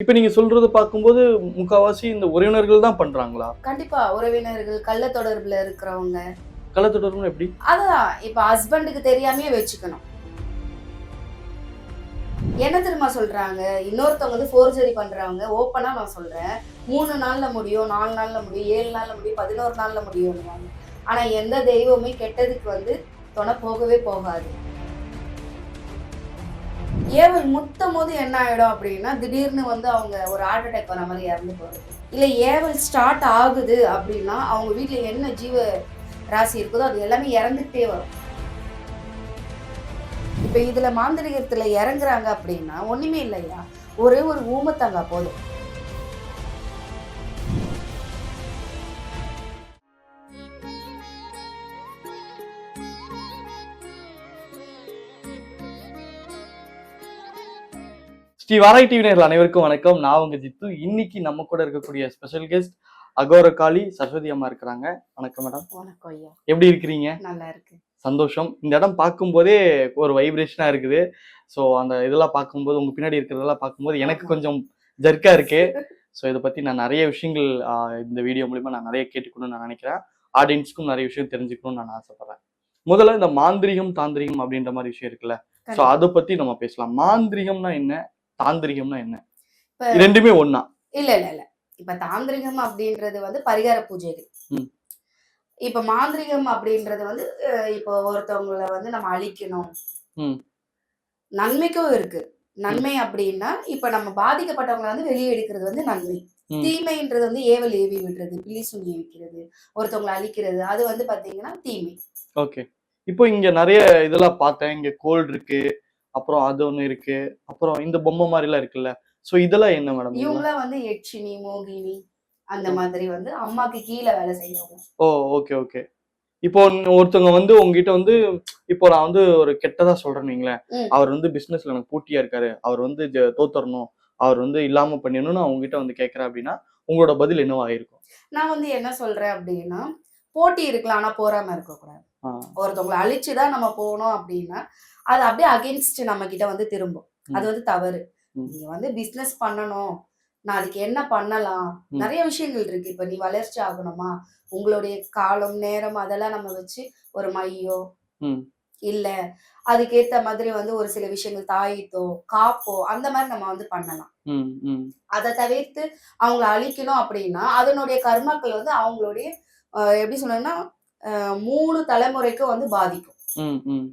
இப்ப நீங்க சொல்றத பார்க்கும்போது, முக்காவாசி இந்த உறவினர்கள் தான் பண்றாங்களா? கண்டிப்பா. உறவினர்கள், கள்ள தொடர்புல இருக்கிறவங்க. கள்ளத்தொடர்புனா எப்படி? அதுதான். இப்ப ஹஸ்பண்டுக்கு தெரியாமயே வச்சுக்கணும். என்ன தெரியுமா சொல்றாங்க? இன்னொருத்தவங்க வந்து ஃபோர்ஜரி பண்றவங்க, ஓப்பனா நான் சொல்றேன். 3 நாள்ல முடியும், 4 நாள்ல முடியும், 7 நாள்ல முடியும், 11 நாள்ல முடியும்னுவாங்க. ஆனா எந்த தெய்வமே கெட்டதுக்கு வந்து தொண போகவே போகாது. ஏவல் முத்தம்போது என்ன ஆயிடும் அப்டின்னா, திடீர்னு வந்து அவங்க ஒரு ஹார்ட் அட்டாக் வர மாரி இறந்து போறது. இல்ல ஏவல் ஸ்டார்ட் ஆகுது அப்டின்னா, அவங்க வீட்ல என்ன ஜீவ ராசி இருக்குதோ அது எல்லாமே இறந்துட்டே வரும். இப்ப இதுல மாந்திரீகத்துல இறங்குறாங்க அப்படின்னா ஒண்ணுமே இல்லையா, ஒரே ஒரு ஊமத்தங்கா போதும். ஸ்ரீ வாராய் டிவி நேயர்கள் அனைவருக்கும் வணக்கம். நான் உங்க ஜித்து. இன்னைக்கு நம்ம கூட இருக்கக்கூடிய ஸ்பெஷல் கெஸ்ட் அகோரகாளி சரஸ்வதி அம்மா இருக்கிறாங்க. வணக்கம் மேடம். வணக்கம் ஐயா. எப்படி இருக்கிறீங்க? நல்லா இருக்கு. சந்தோஷம். இந்த இடம் பார்க்கும்போதே ஒரு வைப்ரேஷனா இருக்குது. ஸோ அந்த இதெல்லாம் பார்க்கும்போது, உங்க பின்னாடி இருக்கிறதெல்லாம் பார்க்கும்போது எனக்கு ஆமா. கொஞ்சம் ஜர்க்கா இருக்கு. ஸோ இத பத்தி நான் நெறைய விஷயங்கள் இந்த வீடியோ மூலியமா நான் நெறைய கேட்டுக்கணும்னு நான் நெனைக்கிறேன். ஆடியன்ஸ்க்கும் நெறைய விஷயம் தெரிஞ்சுக்கணும்னு நான் ஆசைப்படுறேன். முதல்ல இந்த மாந்திரீகம், தாந்திரீகம் அப்படின்ற மாரி விஷயம் இருக்குல்ல. ஸோ கண்டிப்பா. அத பத்தி நம்ம பேசலாம். மாந்திரீகம்னா என்ன? தாந்திரீகம்னா என்ன? இப்ப 2மே ஒண்ணா? இல்ல. இப்ப தாந்திரிகம் அப்படின்றது வந்து பரிகார பூஜைகள். ம். இப்ப மாந்திரிகம் அப்படின்றது வந்து இப்போ ஒருத்தவங்கள வந்து நம்ம அழிக்கணும். ம். நன்மைக்கும் இருக்கு. ம். நன்மை அப்படின்னா, இப்ப நம்ம பாதிக்கப்பட்டவங்கள வந்து வெளிய எடுக்கிறது வந்து நன்மை. ம். தீமைன்றது வந்து ஏவல் ஏவி விடுறது, பில்லி சூனியம் வைக்கிறது, ஒருத்தவங்கள அழிக்கிறது, அது வந்து பார்த்தீங்கன்னா தீமை. ஓகே. இப்போ இங்க நெறைய இதெல்லாம் பார்த்தேன். இங்க கோல் இருக்கு. அப்புறம் அது ஒண்ணு இருக்கு. அப்புறம் இந்த பொம்மை மாரிலாம் இருக்குல்ல. ஸோ இதெல்லாம் என்ன மேடம் இதெல்லாம்? இவங்கலாம் வந்து யட்சினி, மோகினி அந்த ஓ! மாதிரி வந்து அம்மாக்கு கீழ வேலை செய்றவங்க. ஓ! Okay, okay. இப்போ ஒருத்தவங்க வந்து உங்ககிட்ட வந்து இப்போ நான் வந்து ஒரு கெட்டதா சொல்றேன்னு வைங்களேன். ம். அவர் வந்து பிசினஸ்ல எனக்கு போட்டியா இருக்காரு. அவர் வந்து தோத்தரணும். அவர் வந்து இல்லாம பண்ணிடணும்னு நான் உங்ககிட்ட வந்து கேட்கிறேன் அப்படின்னா, உங்களோட பதில் என்னவா இருக்கும்? நான் வந்து என்ன சொல்றேன் அப்டின்னா, போட்டி இருக்கலாம். ஆனா பொறாம இருக்கக்கூடாது. ஆ. ஒருத்தவங்கள அழிச்சு தான் நம்ம போனோம் அப்டின்னா, அது அப்டியே அகைன்ஸ்ட் நம்மகிட்ட வந்து திரும்பும். அது ம். வந்து தவறு. ம். நீங்க வந்து பிசினஸ் பண்ணணும். நான் அதுக்கு என்ன பண்ணலாம்? ம். நெறைய விஷயங்கள் இருக்கு. இப்ப நீ வளர்ச்சி ஆகணுமா? உங்களுடைய காலம், நேரம் அதெல்லாம் நம்ம வச்சு ஒரு மையம் ம். இல்ல. அதுக்கேத்த மாதிரி வந்து ஒரு சில விஷயங்கள் தாயத்தோ, காப்போ அந்த மாரி நம்ம வந்து பண்ணலாம். ம். ம். அத தவிர்த்து அவங்கள அழிக்கணும் அப்டின்னா, அதனுடைய கர்மாக்கள் வந்து அவங்களுடைய எப்படி சொல்லணும்னா, 3 தலைமுறைக்கு வந்து பாதிக்கும். ம். ம்.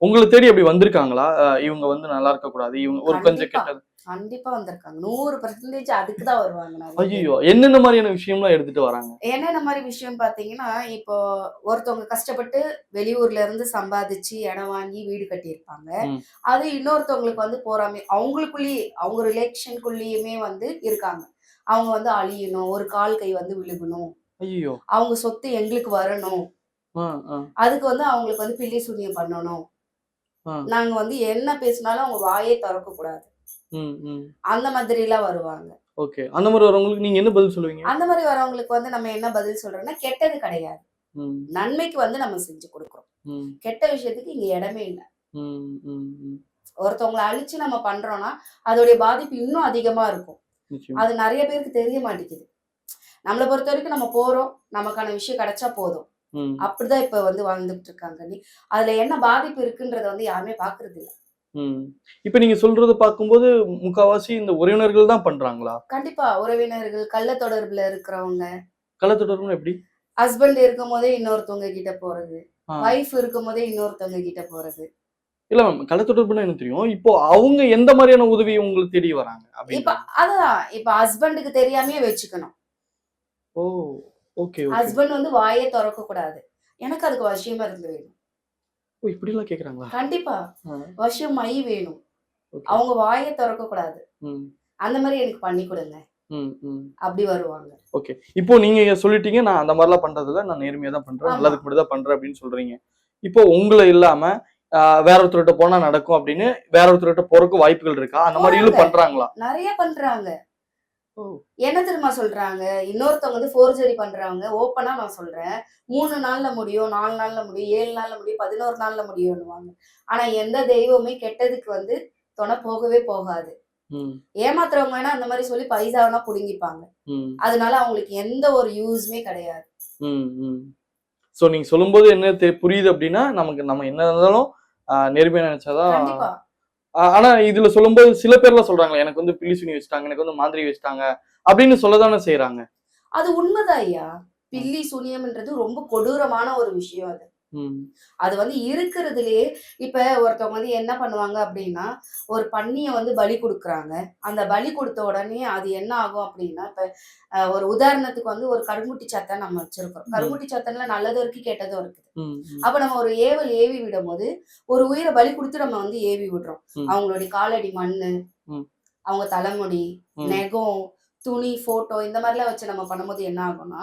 உங்கள தேடி அப்படி வந்திருக்காங்களா? இவங்க வந்து நல்லா இருக்கக்கூடாது. இவங்க ஒரு கொஞ்சம் கண்டிப்பா. கெட்டது. கண்டிப்பா வந்திருக்காங்க. 100% அதுக்கு தான் வருவாங்க நெறைய பேரு. ஐய்யய்யோ! என்னென்ன மாரியான விஷயம்லாம் எடுத்துட்டு வராங்க? என்னென்ன மாரி விஷயம் பார்த்தீங்கன்னா, இப்போ ஒருத்தவங்க கஷ்டப்பட்டு வெளியூர்ல இருந்து சம்பாதிச்சு இடம் வாங்கி வீடு கட்டியிருப்பாங்க. ம். அது இன்னொருத்தவங்களுக்கு வந்து பொறாமை. அவங்களுக்குள்ளேயே, அவங்க ரிலேஷன்குள்ளேயுமே வந்து இருக்காங்க. அவங்க வந்து அழியணும். ஒரு கால் கை வந்து விழுகணும். ஐய்யய்யோ! அவங்க சொத்து எங்களுக்கு வரணும். ஆ, ஆ, அதுக்கு வந்து அவங்களுக்கு வந்து பில்லி சூனியம் பண்ணணும். ஆ. நாங்க வந்து என்ன பேசினாலும் அவங்க வாயே தொறக்கக்கூடாது. ம், ம். அந்த மாதிரிலாம் வருவாங்க. ஓகே. அந்த மாரி வரவங்களுக்கு நீங்க என்ன பதில் சொல்லுவீங்க? அந்த மாரி வரவங்களுக்கு வந்து நம்ம என்ன பதில் சொல்றோம்னா, கெட்டது கிடையாது. ம், நன்மைக்கு வந்து நம்ம செஞ்சு குடுக்குறோம். ம், கெட்ட விஷயத்துக்கு இங்க இடமே இல்ல. ம், ம், ம். ஒருத்தவங்கள அழிச்சு நம்ம பண்றோம்னா, அதோடைய பாதிப்பு இன்னும் அதிகமா இருக்கும். நிச்சயமா. அது நெறைய பேருக்கு தெரிய மாட்டேங்குது. நம்மள பொறுத்தவரைக்கும் நம்ம போறோம், நமக்கான விஷயம் கிடைச்சா போதும். ம், அப்படிதான் இப்ப வந்து வாழ்ந்துட்டு இருக்காங்க. அதுல என்ன பாதிப்பு இருக்குன்றத வந்து யாருமே பார்க்கறது இல்ல. ம். இப்ப நீங்க சொல்றத பார்க்கும்போது, முக்காவாசி இந்த உறவினர்கள் தான் பண்றாங்களா? கண்டிப்பா உறவினர்கள், கள்ள தொடர்புல இருக்கிறவங்க, கள்ளத்தொடர்புனா எப்படி? ஹஸ்பண்ட் இருக்கும்போதே இன்னொருத்தவங்க கிட்ட போறது. ஆ. வைஃப் இருக்கும்போதே இன்னொருத்தவங்க கிட்ட போறது. இல்ல மேம். கள்ளத்தொடர்புனா எனக்கு தெரியும். இப்போ அவங்க எந்த மாரியான உதவி உங்கள தேடி வராங்க? இப்ப அப்படின்றாங்க. அதுதான். இப்ப ஹஸ்பண்டுக்கு தெரியாமயே வச்சுக்கணும். ஓ! Okay, okay. ஹஸ்பண்ட் வந்து வாயே தொறக்கக்கூடாது. எனக்கு அதுக்கு வசியமா இருந்து வேணும். ஓ! இப்படிலாம் கேட்கறாங்களா? கண்டிப்பா. ஆ. வசியம் மை வேணும். ஓகே. அவங்க வாயே தொறக்கக்கூடாது. ம், அந்த மாரி எனக்கு பண்ணி குடுங்க. ம், ம். அப்படி வருவாங்க. ஓகே. இப்போ நீங்க சொல்லிட்டீங்க, நான் அந்த மாரிலாம் பண்றதில்ல. நான் நேர்மையா தான் பண்றேன். ஆமா. நல்லதுக்கு மட்டும் தான் பண்றேன் அப்படின்னு சொல்றீங்க. இப்போ உங்கள இல்லாம, வேற ஒருத்தர்ட்ட போனா நடக்கும் அப்படின்னு, வேற ஒருத்தர்ட்ட போறதுக்கு வாய்ப்புகள் இருக்கா? அந்த போறாங்க. மாரியும் பண்றாங்களா? நெறைய பண்றாங்க. ஓ! என்ன தெரியுமா சொல்றாங்க? இன்னொருத்தவங்க வந்து ஃபோர்ஜரி பண்றவங்க, ஓப்பனா நான் சொல்றேன். 3 நாள்ல முடியும், 4 நாள்ல முடியும், 7 நாள்ல முடியும், 11 நாள்ல முடியும்ன்னுவாங்க. ஆனா எந்த தெய்வமே கெட்டதுக்கு வந்து தொண போகவே போகாது. ம், ஏமாத்துறவங்க வேணா அந்த மாதிரி சொல்லி பைசா வேணா புடுங்கிப்பாங்க. ம், அதனால அவங்களுக்கு எந்த ஒரு யூஸுமே கிடையாது. ம், ம். சோ நீங்க சொல்லும்போது என்ன புரியுது அப்படின்னா, நம்ம என்ன இருந்தாலும் நேர்மையா நினைச்சாதான். கண்டிப்பா. ஆனா இதுல சொல்லும்போது சில பேர்லாம் சொல்றாங்க, எனக்கு வந்து பில்லி சூனி வச்சுட்டாங்க, எனக்கு வந்து மாந்திரி வச்சுட்டாங்க அப்படின்னு சொல்லதானே செய்றாங்க. அது உண்மைதான் ஐயா. ம், பில்லி சூனியம்ன்றது ரொம்ப கொடூரமான ஒரு விஷயம் அது. ம், அது வந்து இருக்கிறதுலயே இப்ப ஒருத்தவங்க வந்து என்ன பண்ணுவாங்க அப்படின்னா, ஒரு பன்னிய வந்து பலி குடுக்குறாங்க. அந்த பலி குடுத்த உடனே அது என்ன ஆகும் அப்படின்னா, இப்ப ஒரு உதாரணத்துக்கு வந்து ஒரு கருங்குட்டி சாத்தான் நம்ம வச்சிருக்கோம். ம், கருங்குட்டி சாத்தான்ல நல்லதும் இருக்கு, கெட்டதும் இருக்குது. ம், ம், அப்ப நம்ம ஒரு ஏவல் ஏவி விடும்போது, ஒரு உயிர பலி குடுத்து நம்ம வந்து ஏவி விடுறோம். ம், அவங்களுடைய காலடி மண்ணு, ம், அவங்க தலைமுடி, ம், நெகம், துணி, ஃபோட்டோ இந்த மாரிலாம் வச்சு நம்ம பண்ணும்போது என்ன ஆகும்னா,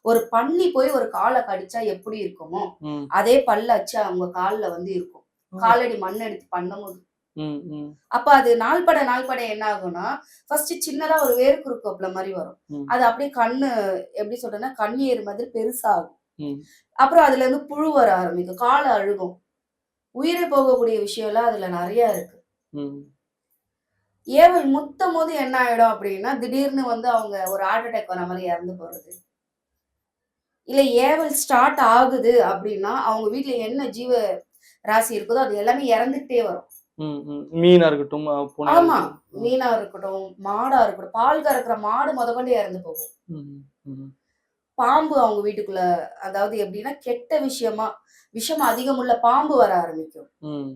ஒரு பன்னி போய் ஒரு கால கடிச்சா எப்படி இருக்குமோ, ம். அதே பல்லு அச்சு அவங்க கால்ல வந்து இருக்கும். ஓ! காலடி மண் எடுத்து பண்ணும்போது. ம், ம், அப்ப அது நாள்பட நாள்பட என்ன ஆகும்னா, ஃபர்ஸ்ட்டு சின்னதா ஒரு வேர்க்குருக்கோப்புல மாரி வரும். ம், அது அப்படியே கண்ணு எப்படி சொல்றேன்னா, கண்ணீர் மாதிரி பெருசாகும். ம், அப்புறம் அதுலேருந்து புழு வர ஆரம்பிக்கும். கால் அழுகும். உயிரே போகக்கூடிய விஷயம்லாம் அதுல நெறைய இருக்கு. ம். ஏவல் முத்தம்போது என்ன ஆயிடும் அப்படின்னா, திடீர்னு வந்து அவங்க ஒரு ஹார்ட் அட்டாக் வர மாரி இறந்து போறது. இல்ல ஏவல் ஸ்டார்ட் ஆகுது அப்படின்னா, அவங்க வீட்ல என்ன ஜீவ ராசி இருக்குதோ, அது எல்லாமே இறந்துகிட்டே வரும். ம், ம். மீனா இருக்கட்டும், பூனையா ஆமா. இருக்கட்டும். மீனா இருக்கட்டும், மாடா இருக்கட்டும், பால் கறக்கிற மாடு மொதற்கொண்டு இறந்து போகும். ம், ம், பாம்பு அவங்க வீட்டுக்குள்ள அதாவது எப்படின்னா, கெட்ட விஷயமா விஷம் அதிகமுள்ள பாம்பு வர ஆரம்பிக்கும். ம்,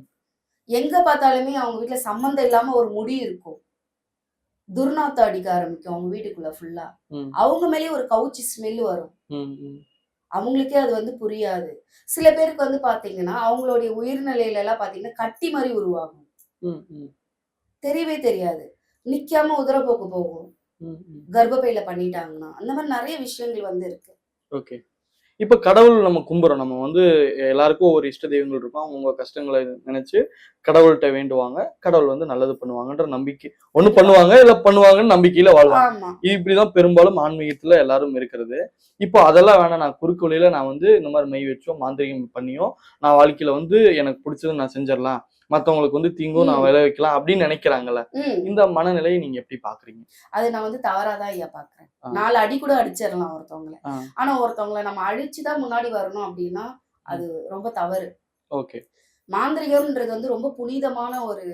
எங்க பார்த்தாலுமே அவங்க வீட்ல சம்மந்தம் இல்லாம ஒரு முடி இருக்கும். துர்நாத்தம் அடிக்க ஆரம்பிக்கும் அவங்க வீட்டுக்குள்ள ஃபுல்லா. ம், அவங்க மேலயே ஒரு கவுச்சி ஸ்மெல் வரும். ம், ம், அவங்களுக்கே அது வந்து புரியாது. சில பேருக்கு வந்து பார்த்தீங்கன்னா, அவங்களுடைய உயிர்நிலையிலலாம் பார்த்தீங்கன்னா, கட்டி மாரி உருவாகும். ம், ம், தெரியவே தெரியாது. நிக்காம உதரப்போக்கு போகும். ம், ம். கர்ப்பப்பையில பண்ணிட்டாங்கன்னா. அந்த மாரி நெறைய விஷயங்கள் வந்து இருக்கு. ஓகே. இப்ப கடவுள் நம்ம கும்புறோம். நம்ம வந்து எல்லாருக்கும் ஒரு இஷ்ட தெய்வங்கள் இருக்கும். அவங்கவங்க கஷ்டங்கள நினைச்சு கடவுள்ட்ட வேண்டுவாங்க. கடவுள் வந்து நல்லது பண்ணுவாங்கன்ற நம்பிக்கை ஒண்ணு கண்டிப்பா. பண்ணுவாங்க, இல்ல பண்ணுவாங்கன்னு நம்பிக்கையில வாழ்வாங்க. ஆமா. இப்படிதான் பெரும்பாலும் ஆன்மீகத்துல எல்லாரும் இருக்கிறது. இப்போ அதெல்லாம் வேணாம். நான் குறுக்கு வழியில நான் வந்து இந்த மாரி மை வச்சோ, மாந்திரீகம் பண்ணியோ, நான் வாழ்க்கையில வந்து எனக்கு புடிச்சத நான் செஞ்சிரலாம். மத்தவங்களுக்கு வந்து தீங்கும் நான் ம். விளைவிக்கலாம் அப்படின்னு நெனைக்கிறாங்கல்ல. ம். இந்த மனநிலையை நீங்க எப்படி பார்க்குறீங்க? அது நான் வந்து தவறா தான் ஐயா பார்க்குறேன். ஆ, 4 அடி கூட அடிச்சிரலாம் ஒருத்தவங்கள. ஆ, ஆனா ஒருத்தவங்கள நம்ம அழிச்சு தான் முன்னாடி வரணும் அப்டின்னா, ம். அது ரொம்ப தவறு. ஓகே. மாந்திரிகம்ன்றது வந்து ரொம்ப புனிதமான ஒரு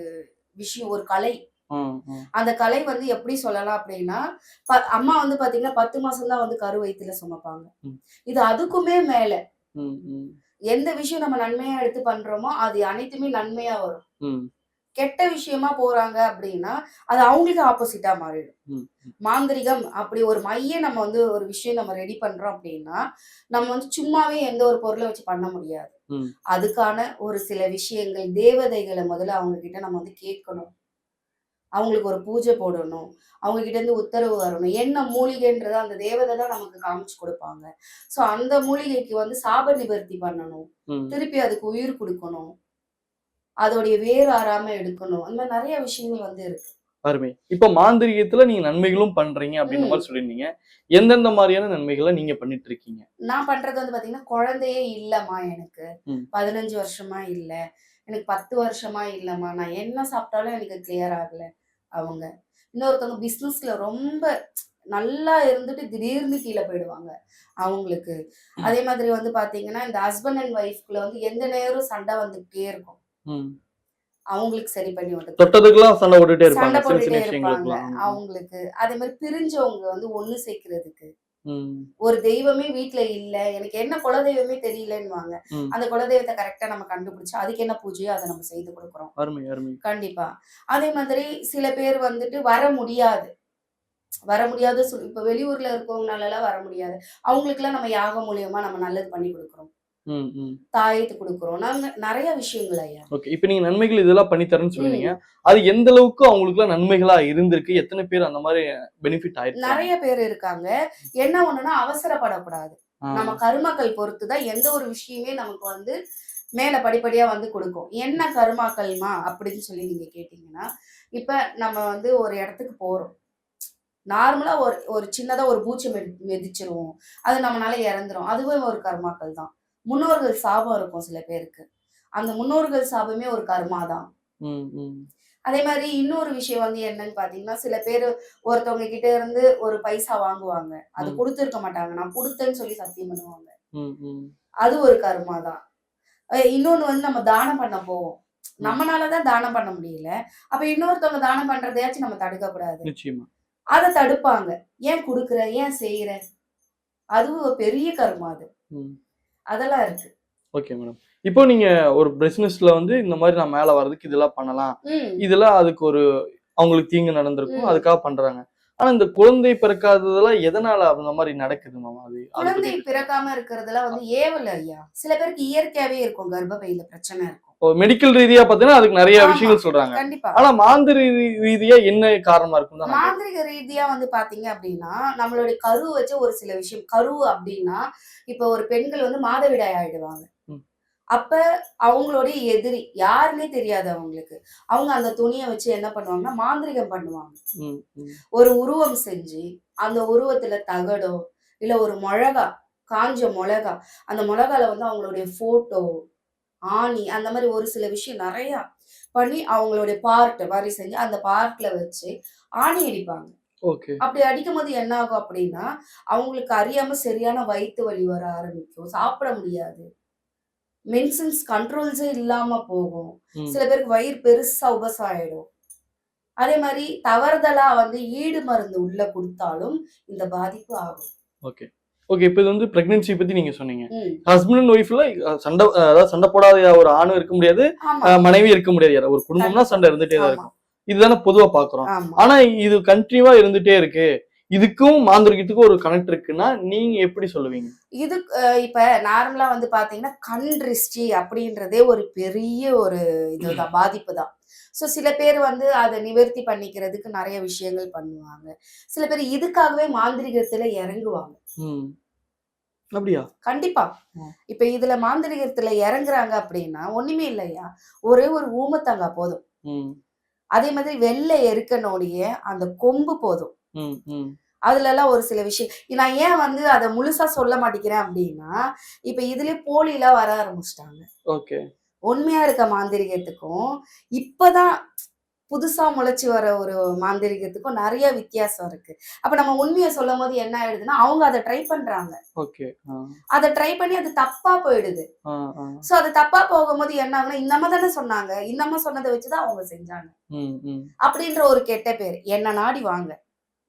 விஷயம், ஒரு கலை. ம், ம், அந்த கலை வந்து எப்படி சொல்லலாம் அப்டின்னா, அம்மா வந்து பார்த்தீங்கன்னா 10 மாசம் தான் வந்து கரு வயித்துல சுமப்பாங்க. ம், இது அதுக்குமே மேல. ம், ம், எந்த விஷயம் நம்ம நன்மையா எடுத்து பண்றோமோ, அது அனைத்துமே நன்மையா வரும். ம், கெட்ட விஷயமா போறாங்க அப்டின்னா, அது அவங்களுக்கு ஆப்போசிட்டா மாறிடும். ம், மாந்திரிகம் அப்படி ஒரு மைய நம்ம வந்து ஒரு விஷயம் நம்ம ரெடி பண்றோம் அப்டின்னா, நம்ம வந்து சும்மாவே எந்த ஒரு பொருள வச்சு பண்ண முடியாது. ம். அதுக்கான ஒரு சில விஷயங்கள், தேவதைகள முதல்ல அவங்க கிட்ட நம்ம வந்து கேட்கணும். அவங்களுக்கு ஒரு பூஜை போடணும். அவங்க கிட்ட இருந்து உத்தரவு வரணும். என்ன மூலிகைன்றத அந்த தேவதை தான் நமக்கு காமிச்சு குடுப்பாங்க. ஸோ அந்த மூலிகைக்கு வந்து சாப நிவர்த்தி பண்ணணும். ம். திருப்பி அதுக்கு உயிர் குடுக்கணும். அதோடைய வேர் ஆறாம எடுக்கணும். அந்த மாரி நெறைய விஷயங்கள் வந்து இருக்கு. அருமை. இப்ப மாந்திரீகத்துல நீங்க நன்மைகளும் பண்றீங்க அப்படின்ற மாரி ம். சொல்லியிருந்தீங்க. எந்தெந்த மாரியான நன்மைகள நீங்க பண்ணிட்டு இருக்கீங்க? நான் பண்றது வந்து பார்த்தீங்கன்னா, குழந்தையே இல்லம்மா எனக்கு. ம். 15 வருஷமா இல்ல. எனக்கு 10 வருஷமா இல்லம்மா. நான் என்ன சாப்பிட்டாலும் எனக்கு கிளியர் ஆகல. அவங்க. இன்னொருத்தவங்க பிசினஸ்ல ரொம்ப நல்லா இருந்துட்டு திடீர்னு கீழ போயிடுவாங்க. அவங்களுக்கு. அதே மாதிரி வந்து பார்த்தீங்கன்னா, இந்த ஹஸ்பண்ட் அண்ட் ஒய்ஃப்குள்ள வந்து எந்த நேரம் சண்டை வந்துகிட்டே இருக்கும். ம். அவங்களுக்கு சரி பண்ணி விடுறது. தொட்டதுக்கெல்லாம் சண்டை போட்டுட்டே இருப்பாங்க. சண்டை சின்ன போட்டுட்டே சின்ன இருப்பாங்க. விஷயங்களுக்கெல்லாம். ஆமா. அவங்களுக்கு. அதே மாரி பிரிஞ்சவங்க வந்து ஒண்ணு சேர்க்கிறதுக்கு. ம். ஒரு தெய்வமே வீட்ல இல்ல. எனக்கு என்ன குலதெய்வமே தெரியலன்னுவாங்க. ம். அந்த குலதெய்வத்த கரெக்ட்டா நம்ம கண்டுபிடிச்சு, அதுக்கு என்ன பூஜையோ அத நம்ம செய்து குடுக்குறோம். அருமை, அருமை. கண்டிப்பா. அதே மாதிரி சில பேர் வந்துட்டு வர முடியாது. வர முடியாது இப்ப வெளியூர்ல இருக்கவங்கனாலலாம் வர முடியாது. அவங்களுக்கெல்லாம் நம்ம யாகம் மூலியமா நம்ம நல்லது பண்ணி குடுக்குறோம். ம், ம். தாயத்து குடுக்குறோம். நாங்க நெறைய விஷயங்கள் ஐயா. ஓகே. இப்ப நீங்க நன்மைகள் இதெல்லாம் பண்ணி தரேன்னு சொன்னீங்க. ம். அது எந்த அளவுக்கு அவங்களுக்குலாம் நன்மைகளா இருந்திருக்கு? எத்தன பேர் அந்த மாரி பெனிஃபிட் ஆயிருக்காங்க? நெறைய பேர் இருக்காங்க. என்ன ஒண்ணுன்னா அவசரப்படக்கூடாது. ஆ. நம்ம கருமக்கள் பொறுத்து தான் எந்த ஒரு விஷயமே நமக்கு வந்து மேல படிப்படியா வந்து குடுக்கும். என்ன கருமாக்கள்மா அப்படின்னு சொல்லி நீங்க கேட்டீங்கன்னா, இப்ப நம்ம வந்து ஒரு இடத்துக்கு போறோம். நார்மலா ஒரு ஒரு சின்னதா ஒரு பூச்சி மிதிச்சிருவோம். அது நம்மனால இறந்துரும். அதுவே ஒரு கர்மாக்கள் தான். முன்னோர்கள் சாபம் இருக்கும் சில பேருக்கு. அந்த முன்னோர்கள் சாபமே ஒரு கர்மா தான். ம், ம். அதே மாதிரி இன்னொரு விஷயம் வந்து என்னன்னு பாத்தீங்கன்னா, சில பேர் ஒருத்தவங்க கிட்ட இருந்து ஒரு பைசா வாங்குவாங்க. அது ம். குடுத்திருக்க மாட்டாங்க. நான் குடுத்தேன்னு சொல்லி சத்தியம் பண்ணுவாங்க. ம். ம். அது ஒரு கர்மா தான். இன்னொன்னு வந்து நம்ம தானம் பண்ண போவோம். ம். நம்மனால தான் தானம் பண்ண முடியல. அப்ப இன்னொருத்தவங்க தானம் பண்றதையாச்சும் நம்ம தடுக்க கூடாது. நிச்சயமா. அத தடுப்பாங்க. ஏன் குடுக்குற? ஏன் செய்ற? அதுவும் ஒரு பெரிய கர்மா அது. ம். அதெல்லாம் இருக்கு. Okay madam. இப்போ நீங்க ஒரு பிசினஸ்ல வந்து இந்த மாரி நான் மேல வர்றதுக்கு இதெல்லாம் பண்ணலாம். ம். இதெல்லாம் அதுக்கு ஒரு அவங்களுக்கு தீங்கு நடந்திருக்கும். ம். அதுக்காக பண்றாங்க. ஆனா இந்த குழந்தை பிறக்காததெல்லாம் எதனால அந்த மாரி நடக்குது மேம்? அத குழந்தை பத்தி பிறக்காம இருக்கிறதெல்லாம் வந்து ஏவல் ஐயா. சில பேருக்கு இயற்கையாவே இருக்கும். கர்ப்பப்பையில பிரச்சனை இருக்கும். மெடிக்கல் ரீதியா பார்த்தீங்கன்னா, அதுக்கு நெறைய ஆமா. விஷயங்கள் சொல்றாங்க. கண்டிப்பா. ஆனா மாந்திரி ரீதியா என்ன காரணமா இருக்கும்னு தான் நான் கேட்கிறேன். மாந்திரீக ரீதியா வந்து பாத்தீங்க அப்படின்னா, நம்மளுடைய கரு வச்சு ஒரு சில விஷயம் கரு அப்படின்னா, இப்ப ஒரு பெண்கள் வந்து மாதவிடாய் ஆயிடுவாங்க. ம். அப்ப அவங்களுடைய எதிரி யாருன்னே தெரியாது அவங்களுக்கு. அவங்க அந்த துணிய வச்சு என்ன பண்ணுவாங்கன்னா, மாந்திரீகம் பண்ணுவாங்க. ம். ம். ஒரு உருவம் செஞ்சு, அந்த உருவத்துல தகடோ, இல்ல ஒரு மொளகா, காஞ்ச மொளகா, அந்த மொளகால வந்து அவங்களுடைய ஃபோட்டோ, ஆணி அந்த மாரி ஒரு சில விஷயம் நெறையா பண்ணி அவங்களுடைய பார்ட் மாரி செஞ்சு, அந்த பார்ட்ல வச்சு ஆணி அடிப்பாங்க. ஓகே. அப்படி அடிக்கும்போது என்ன ஆகும் அப்படின்னா, அவங்களுக்கு அறியாம சரியான வயித்து வலி வர ஆரம்பிக்கும். சாப்பிட முடியாது. மென்சன்ஸ் கண்ட்ரோல்ஸே இல்லாம போகும். ம். சில பேருக்கு வயிறு பெருசா உபசம் ஆயிடும். அதே மாரி தவறுதலா வந்து ஈடு மருந்து உள்ள குடுத்தாலும் இந்த பாதிப்பு ஆகும். ஓகே. ஓகே. இப்ப இது வந்து பிரெக்னன்சி பத்தி நீங்க சொன்னீங்க. ம். ஹஸ்பண்ட் அண்ட் ஒய்ஃப்ல அதாவது சண்டை போடாத ஒரு ஆணும் இருக்க முடியாது. ஆமா. மனைவி இருக்க முடியாது. ஒரு குடும்பம்னா கண்டிப்பா. சண்டை இருந்துட்டே தான் ஆமா, இருக்கும். இதுதானே பொதுவா பார்க்குறோம். ஆமா. ஆனா இது கன்டினியூவா இருந்துட்டே இருக்கு. இதுக்கும் மாந்திரிகத்துக்கும் ஒரு கனெக்ட் இருக்குன்னா, நீங்க எப்படி சொல்லுவீங்க? இது இப்ப நார்மலா வந்து பார்த்தீங்கன்னா, கண் திருஷ்டி அப்படின்றதே ஒரு பெரிய ஒரு இதுதான் பாதிப்பு தான். ஸோ சில பேர் வந்து அத நிவர்த்தி பண்ணிக்கிறதுக்கு நெறைய விஷயங்கள் பண்ணுவாங்க. சில பேர் இதுக்காகவே மாந்திரீகத்துல இறங்குவாங்க. ம். அப்படியா? கண்டிப்பா. ம். இப்ப இதுல மாந்திரீகத்துல இறங்குறாங்க அப்படின்னா, ஒண்ணுமே இல்லையா, ஒரே ஒரு ஊமத்தங்காய் போதும். ம். அதே மாதிரி வெள்ளை எருக்கனுடைய அந்த கொம்பு போதும். ம். ம். அதுலலாம் ஒரு சில விஷயம் நான் ஏன் வந்து அத முழுசா சொல்ல மாட்டேங்கிறேன் அப்டின்னா, இப்ப இதுலயே போலிலாம் வர ஆரம்பிச்சுட்டாங்க. ஓகே. உண்மையா இருக்க மாந்திரீகத்துக்கும், இப்பதான் புதுசா முளைச்சு வர ஒரு மாந்திரீகத்துக்கும் நெறைய வித்தியாசம் இருக்கு. அப்ப நம்ம உண்மைய சொல்லும்போது என்ன ஆயிடுதுன்னா, அவங்க அத ட்ரை பண்றாங்க. ஓகே. ஆ. அத ட்ரை பண்ணி அது தப்பா போயிடுது. ஆ. ஆ. சோ அது தப்பா போகும்போது என்ன ஆகும்னா, இந்த அம்மா தானே சொன்னாங்க. இந்த அம்மா சொன்னத வச்சு தான் அவங்க செஞ்சாங்க. ம். ம். அப்டின்ற ஒரு கெட்ட பேரு. என்ன நாடி வாங்க.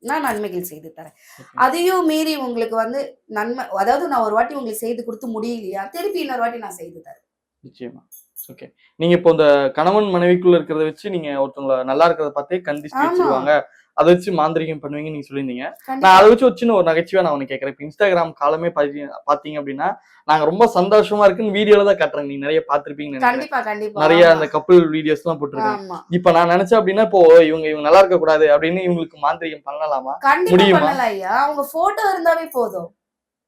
நான் நன்மைகள் செய்து தரேன். ஓகே. அதையும் மீறி உங்களுக்கு வந்து நன்மை அதாவது நான் ஒரு வாட்டி உங்களுக்கு செய்து குடுத்து முடியலையா, திருப்பி இன்னொரு வாட்டி நான் செய்து தரேன். நிச்சயமா. ஓகே. நீங்க இப்போ இந்த கணவன் மனைவிக்குள்ள இருக்கிறத வச்சு நீங்க ஒருத்தவங்கள நல்லா இருக்கிறத பார்த்தே கண் திஷ்டி ஆமா. வச்சுருவாங்க. அத வச்சு மாந்திரீகம் பண்ணுவீங்கன்னு நீங்க சொல்லியிருந்தீங்க. நான் கண்டிப்பா, அத வச்சு ஒரு சின்ன ஒரு நகைச்சுவையா நான் ஒண்ணு கேட்கிறேன். இப்ப Instagram காலமே பார்த்தீங்க அப்படின்னா, நாங்க ரொம்ப சந்தோஷமா இருக்குன்னு வீடியோல தான் காட்டுறாங்க. நீங்க நெறைய பார்த்திருப்பீங்கன்னு நெனைக்கிறேன். கண்டிப்பா, கண்டிப்பா. நெறைய ஆமா, அந்த கப்பிள் வீடியோஸ்லாம் போட்டுருக்காங்க. ஆமா. இப்ப நான் நெனச்சேன் அப்படின்னா, இப்போ இவங்க நல்லா இருக்கக்கூடாது அப்படின்னு இவங்களுக்கு மாந்திரீகம் பண்ணலாமா? கண்டிப்பா முடியுமா? பண்ணலாம் ஐயா. அவங்க ஃபோட்டோ இருந்தாவே போதும்.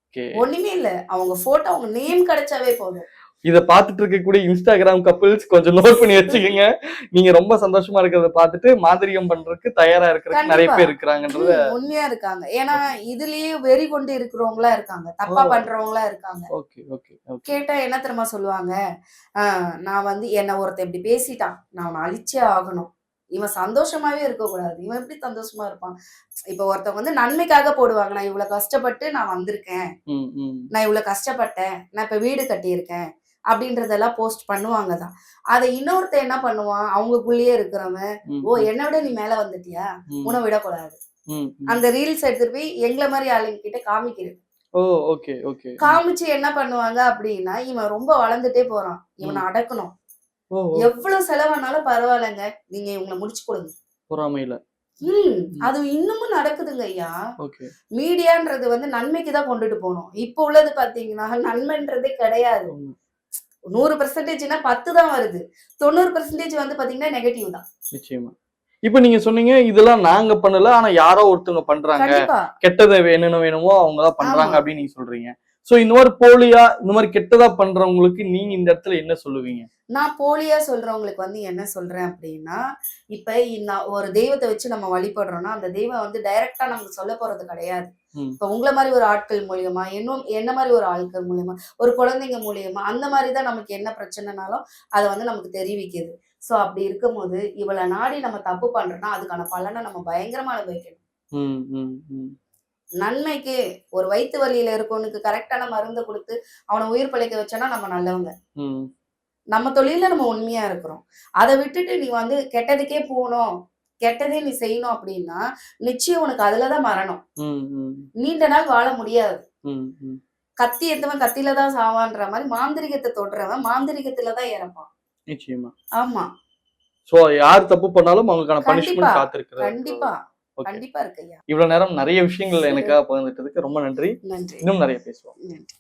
ஓகே. ஒண்ணுமே இல்ல. அவங்க ஃபோட்டோ, அவங்க நேம் கிடைச்சாவே போதும். இத பார்த்துட்டு இருக்கக்கூடிய Instagram கப்பிள்ஸ் கொஞ்சம் நோட் பண்ணி வச்சுக்கங்க. நீங்க ரொம்ப சந்தோஷமா இருக்கிறத பார்த்துட்டு மாந்திரீகம் பண்றதுக்கு தயாரா இருக்கிறதுக்கு நெறைய கண்டிப்பா. பேர் இருக்கிறாங்கன்றத உண்மையா இருக்காங்க. ஏன்னா, இதுலயே வெறி கொண்டு இருக்கிறவங்களா இருக்காங்க. தப்பா ஓ! பண்றவங்களா இருக்காங்க. Okay, okay, okay. கேட்டா என்ன தெரியுமா சொல்லுவாங்க? "ஆ நான் வந்து என்ன ஒருத்தன் இப்படி பேசிட்டான். நான் அவன அழிச்சே ஆகணும். இவன் சந்தோஷமாவே இருக்கக்கூடாது. இவன் எப்படி சந்தோஷமா இருப்பான்?" இப்ப ஒருத்தவங்க வந்து நன்மைக்காக போடுவாங்க. "நான் இவ்வளவு கஷ்டப்பட்டு நான் வந்திருக்கேன். ம், ம், நான் இவ்வளவு கஷ்டப்பட்டேன். நான் இப்ப வீடு கட்டியிருக்கேன்." அப்படின்றதெல்லாம் போஸ்ட் பண்ணுவாங்க தான். அத இன்னொருத்தன் என்ன பண்ணுவான்? அவங்களுக்குள்ளேயே இருக்கிறவன், ம், "ஓ! ம், என்ன விட நீ மேல வந்துட்டியா? ம், உன்ன விடக்கூடாது." ம், ம். அந்த ரீல்ஸ் எடுத்துட்டு போய் எங்கள மாரி ஆளுங்க கிட்ட காமிக்கிறது. ஓ! Okay, okay. காமிச்சு என்ன பண்ணுவாங்க அப்படின்னா, "இவன் ரொம்ப வளர்ந்துட்டே போறான். இவன ம். அடக்கணும்." ஓ! ஓ! எவ்வளவு செலவானாலும் பரவாயில்லங்க. நீங்க இவங்கள முடிச்சு குடுங்க. பொறாமையில. ம். ம். அது இன்னமும் நடக்குதுங்க ஐயா. ஓகே. மீடியான்றது வந்து நன்மைக்கு தான் கொண்டுட்டு போணும். இப்போ உள்ளது பார்த்தீங்கன்னா, நன்மைன்றதே கிடையாது. ஆமா. 100%னா 10 தான் வருது. 90% வந்து பார்த்தீங்கன்னா, நெகட்டிவ் தான். நிச்சயமா. இப்ப நீங்க சொன்னீங்க, இதெல்லாம் நாங்க பண்ணல. ஆனா யாரோ ஒருத்தவங்க பண்றாங்க. கண்டிப்பா. கெட்டது என்னென்ன வேணுமோ அவங்க தான் ஆமா. பண்றாங்க அப்படின்னு நீங்க சொல்றீங்க. சோ இந்த மாரி போலியா, இந்த மாரி கெட்டதா பண்றவங்களுக்கு நீங்க இந்த இடத்துல என்ன சொல்லுவீங்க? நான் போலியா சொல்றவங்களுக்கு வந்து என்ன சொல்றேன் அப்படின்னா, இப்ப நான் ஒரு தெய்வத்த வச்சு நம்ம வழிபடுறோம்னா, அந்த தெய்வம் வந்து டைரக்ட்டா நமக்கு சொல்லப் போறது கிடையாது. ம். இப்ப உங்கள மாரி ஒரு ஆட்கள் மூலியமா, இன்னும் என்ன மாரி ஒரு ஆட்கள் மூலியமா, ஒரு குழந்தைங்க மூலியமா, அந்த மாரி தான் நமக்கு என்ன பிரச்சனைனாலும், அத வந்து நமக்கு தெரிவிக்குது. சோ அப்படி இருக்கும்போது இவளை நாடி நம்ம தப்பு பண்றோம்னா அதுக்கான பலனை நம்ம பயங்கரமா அனுபவிக்கணும். ம், ம், ம். நன்மைக்கு ஒரு வயித்து வலியில இருக்கவனுக்கு கரெக்டான மருந்து கொடுத்து அவனை உயிர் பிழைக்க வச்சோன்னா நம்ம நல்லவங்க. ம், நம்ம தொழில நம்ம உண்மையா இருக்கிறோம். அதை விட்டுட்டு நீ வந்து கெட்டதுக்கே போகணும், கெட்டதே நீ செய்யணும் அப்படின்னா நிச்சயம் உனக்கு அதுலதான் மரணம். ம், ம், நீண்ட நாள் வாழ முடியாது. ம், ம். கத்தி எடுத்தவன் கத்தியில தான் சாவான்ற மாதிரி மாந்திரிகத்தை தொடுறவன் மாந்திரிகத்துல தான் இறப்பான். நிச்சயமா. ஆமா, சோ யார் தப்பு பண்ணாலும் அவங்களுக்கான கண்டிப்பா பனிஷ்மெண்ட் காத்திருக்கிறது. கண்டிப்பா ஓகே. கண்டிப்பா இருக்கு ஐயா. இவ்வளவு நேரம் நிறைய விஷயங்கள் எனக்காக பகிர்ந்துட்டதுக்கு ரொம்ப நன்றி. நன்றி. இன்னும் நிறைய பேசுவோம். நன்றி.